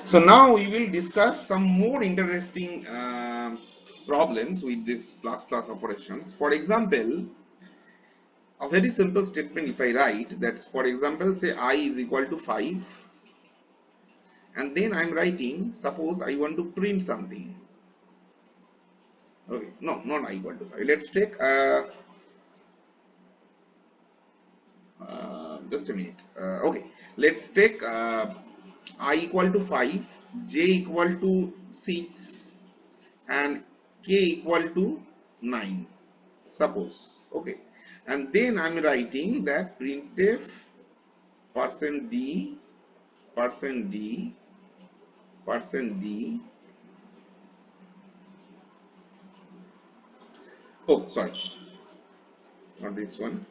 So now we will discuss some more interesting problems with this plus plus operations. For example, a very simple statement if I write that, for example, say I is equal to 5, and then I'm writing, suppose I want to print something. Okay, no, not I equal to 5. Let's take just a minute. Okay, let's take I equal to 5, j equal to 6, and k equal to 9, suppose. Okay, and then I'm writing that printf %d %d %d. Oh, sorry, not this one.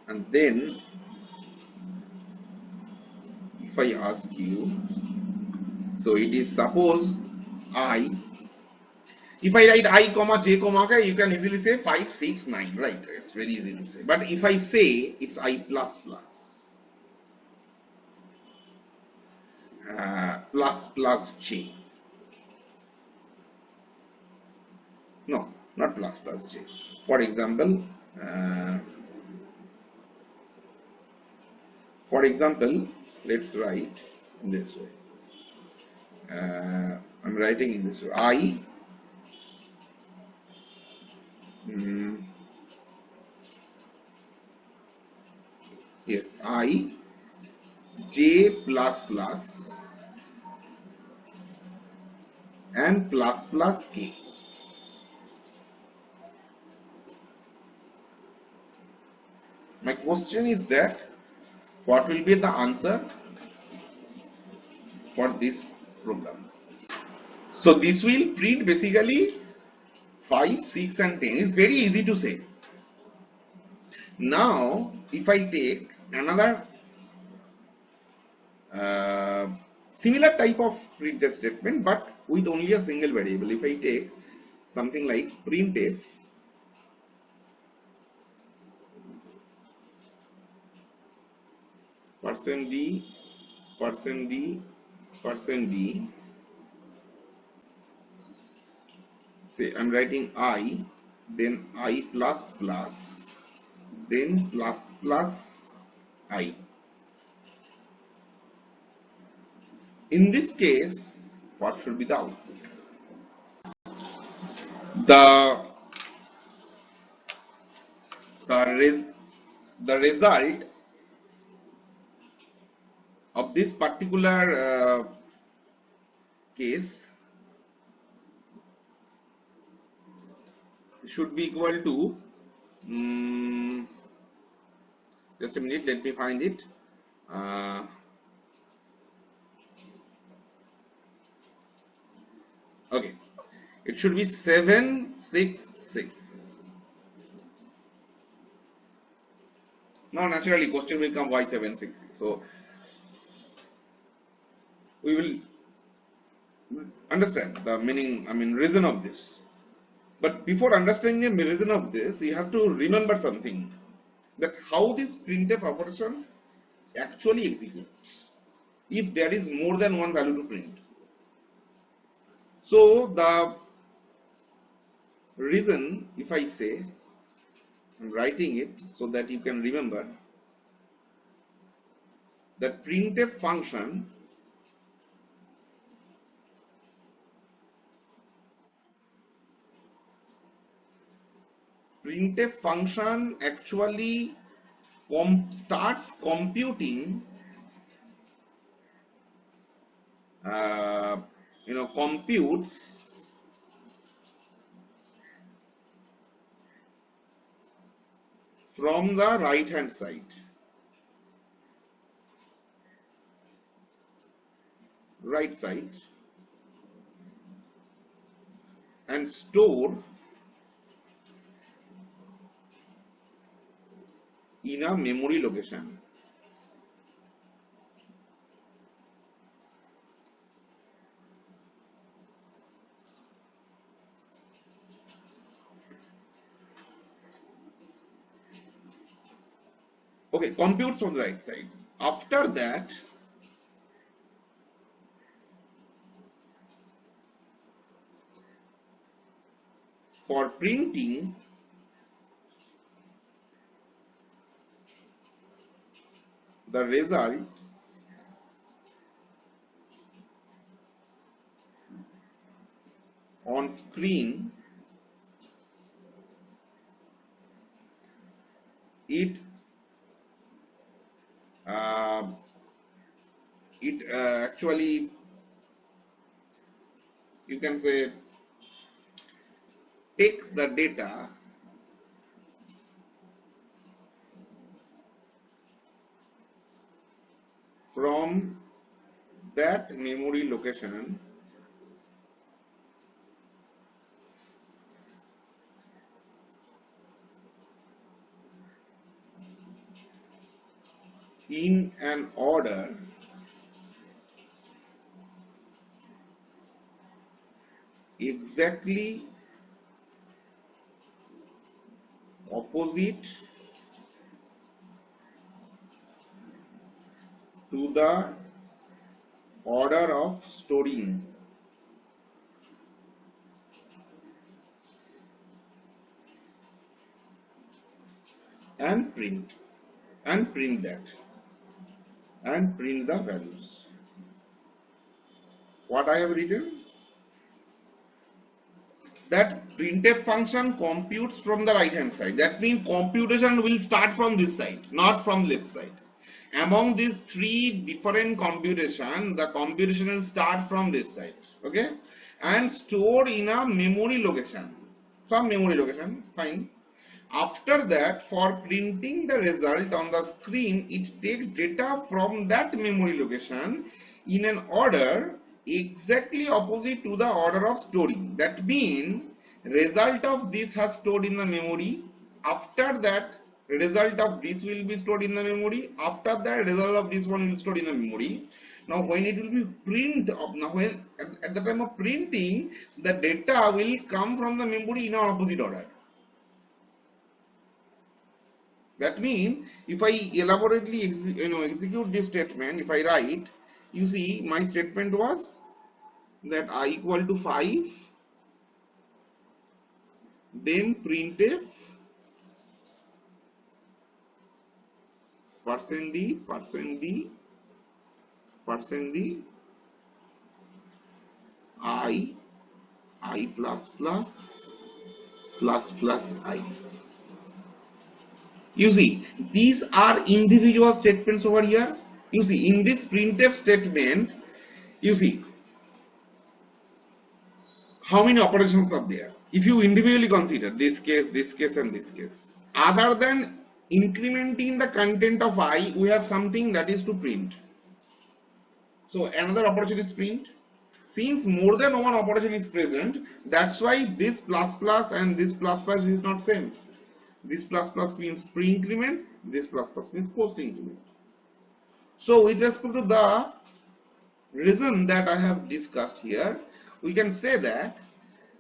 And then if I ask you, so it is suppose I, if I write I comma j comma k, you can easily say 5 6 9, right? It's very easy to say. But if I say it's I plus plus plus plus j, no, not plus plus j. Uh, for example, let's write in this way. I'm writing in this way. I yes, I j plus plus and plus plus k. My question is that what will be the answer for this program? So this will print basically 5, 6 and 10. It's very easy to say. Now if I take another similar type of printf statement but with only a single variable, if I take something like printf %d %d %d, say I'm writing I, then I plus plus, then plus plus I. In this case, what should be the output? The the result of this particular case should be equal to just a minute, let me find it. Okay, it should be 766. Now naturally question will come, why 766? So we will understand the meaning, I mean reason of this. But before understanding the reason of this, you have to remember something, that how this printf operation actually executes if there is more than one value to print. So the reason, if I say, I'm writing it so that you can remember, that printf function actually starts computing computes from the right hand side, and store in a memory location. Okay, computes on the right side. After that, for printing the results on screen, it uh, actually, you can say, takes the data from that memory location in an order exactly opposite to the order of storing, and print that and print the values. What I have written, that printf function computes from the right hand side. That means computation will start from this side, not from left side. Among these three different computation, the computation will start from this side, okay, and store in a memory location, some memory location, fine. After that, for printing the result on the screen, it takes data from that memory location in an order exactly opposite to the order of storing. That means result of this has stored in the memory. After that, result of this will be stored in the memory. After that, result of this one will be stored in the memory. Now when it will be when at the time of printing, the data will come from the memory in an opposite order. That means if I elaborately execute this statement, if I write, you see my statement was that I equal to 5, then printf %d I plus plus I. You see, these are individual statements over here. You see, in this printf statement, you see how many operations are there. If you individually consider this case, and this case, other than incrementing the content of I, we have something that is to print. So another operation is print. Since more than one operation is present, that's why this plus plus and this plus plus is not same. This plus plus means pre-increment, this plus plus means post-increment. So with respect to the reason that I have discussed here, we can say that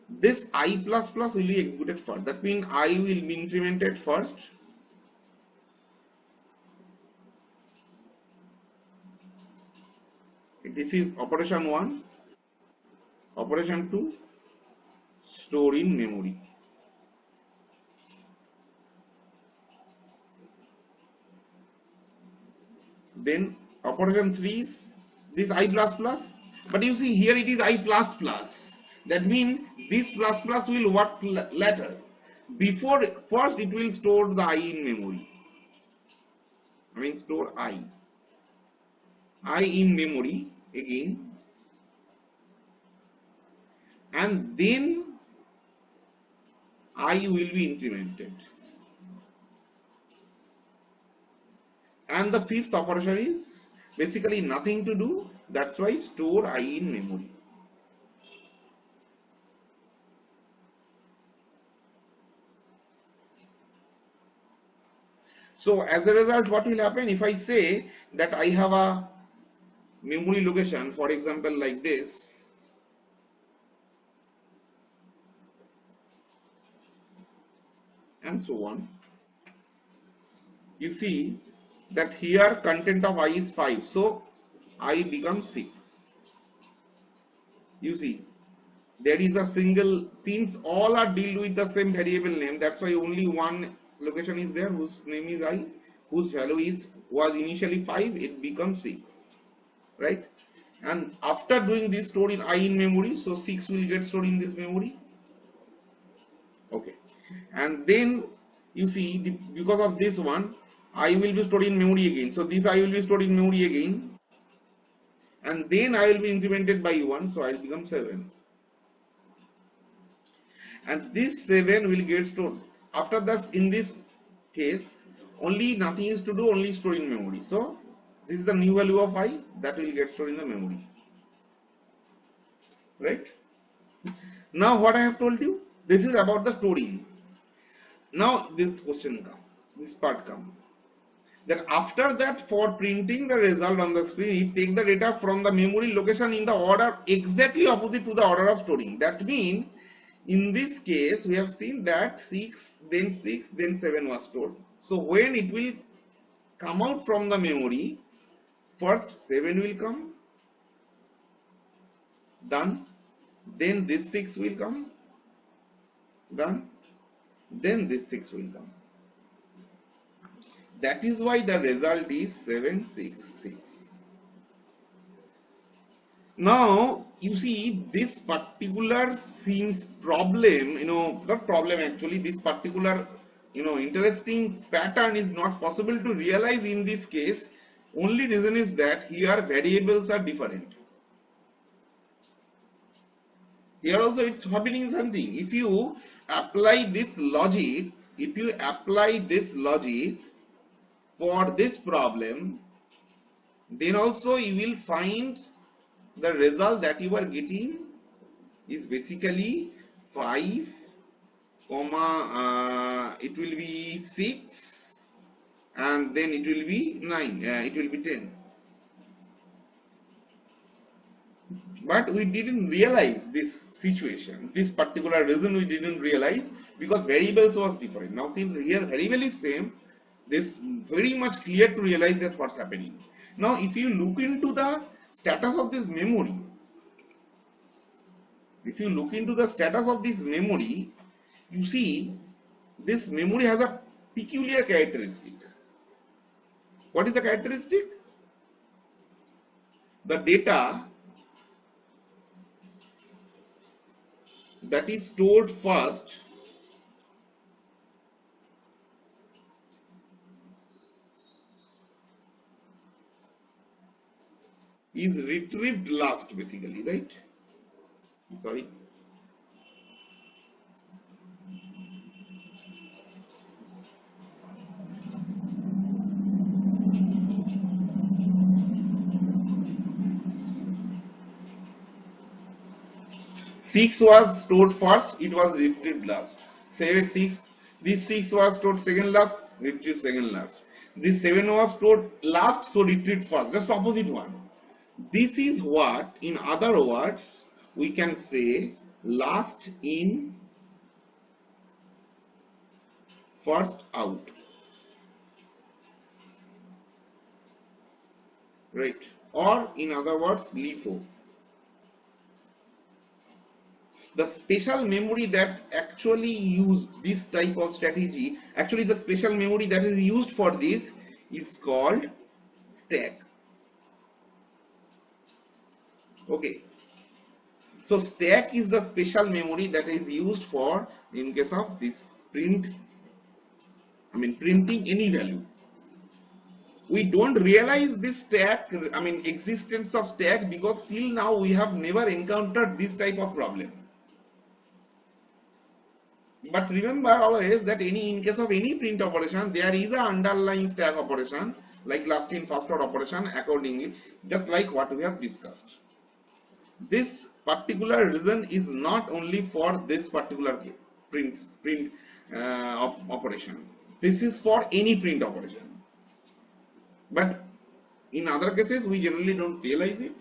this I plus plus will be executed first. That means I will be incremented first. This is operation 1. Operation 2, store in memory. Then operation 3 is this I plus plus. But you see here it is I plus plus. That means this plus plus will work later. Before, first it will store the I in memory. I mean store I in memory again, and then I will be incremented. And the fifth operation is basically nothing to do. That's why store I in memory. So as a result, what will happen if I say that I have a memory location, for example, like this, and so on. You see that here content of I is 5, so I becomes 6. You see, there is a single, since all are dealt with the same variable name, that's why only one location is there whose name is I, whose value is was initially 5, it becomes 6, right? And after doing this stored in I in memory, so 6 will get stored in this memory. Okay, and then you see because of this one, I will be stored in memory again. So this I will be stored in memory again, and then I will be incremented by 1, so I will become 7. And this 7 will get stored. After this, in this case, only nothing is to do, only store in memory. So this is the new value of I that will get stored in the memory, right? Now what I have told you, this is about the storing. Now this question come, this part come. Then after that, for printing the result on the screen, take the data from the memory location in the order exactly opposite to the order of storing. That means in this case we have seen that 6, then 6, then 7 was stored. So when it will come out from the memory, first 7 will come, done, then this 6 will come, done, then this 6 will come. That is why the result is 766. Now you see this particular seems problem, not problem actually, this particular interesting pattern is not possible to realize in this case. Only reason is that here variables are different. Here also it's happening something. If you apply this logic, for this problem, then also you will find the result that you are getting is basically 5, it will be 6, and then it will be 9, it will be 10. But we didn't realize this situation, this particular reason we didn't realize because variables was different. Now since here variable is same, this very much clear to realize that what's happening. Now if you look into the status of this memory, you see this memory has a peculiar characteristic. What is the characteristic? The data that is stored first is retrieved last, basically, right? Sorry. Six was stored first, it was retrieved last. 6, this 6 was stored second last, retrieved second last. This 7 was stored last, so retrieved first. Just opposite one. This is what, in other words, we can say last in, first out. Right? Or in other words, LIFO. The special memory that actually use this type of strategy, actually the special memory that is used for this is called stack. Okay, so stack is the special memory that is used for, in case of this printing any value. We don't realize this stack, existence of stack, because till now we have never encountered this type of problem. But remember always that in case of any print operation, there is an underlying stack operation, like last in first out operation accordingly, just like what we have discussed. This particular reason is not only for this particular print operation. This is for any print operation. But in other cases, we generally don't realize it.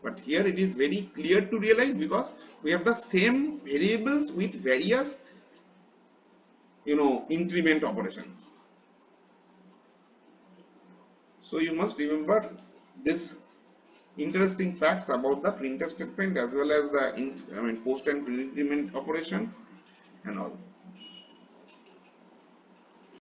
But here it is very clear to realize because we have the same variables with various increment operations. So you must remember this interesting facts about the printf statement as well as the post and pre-increment operations and all.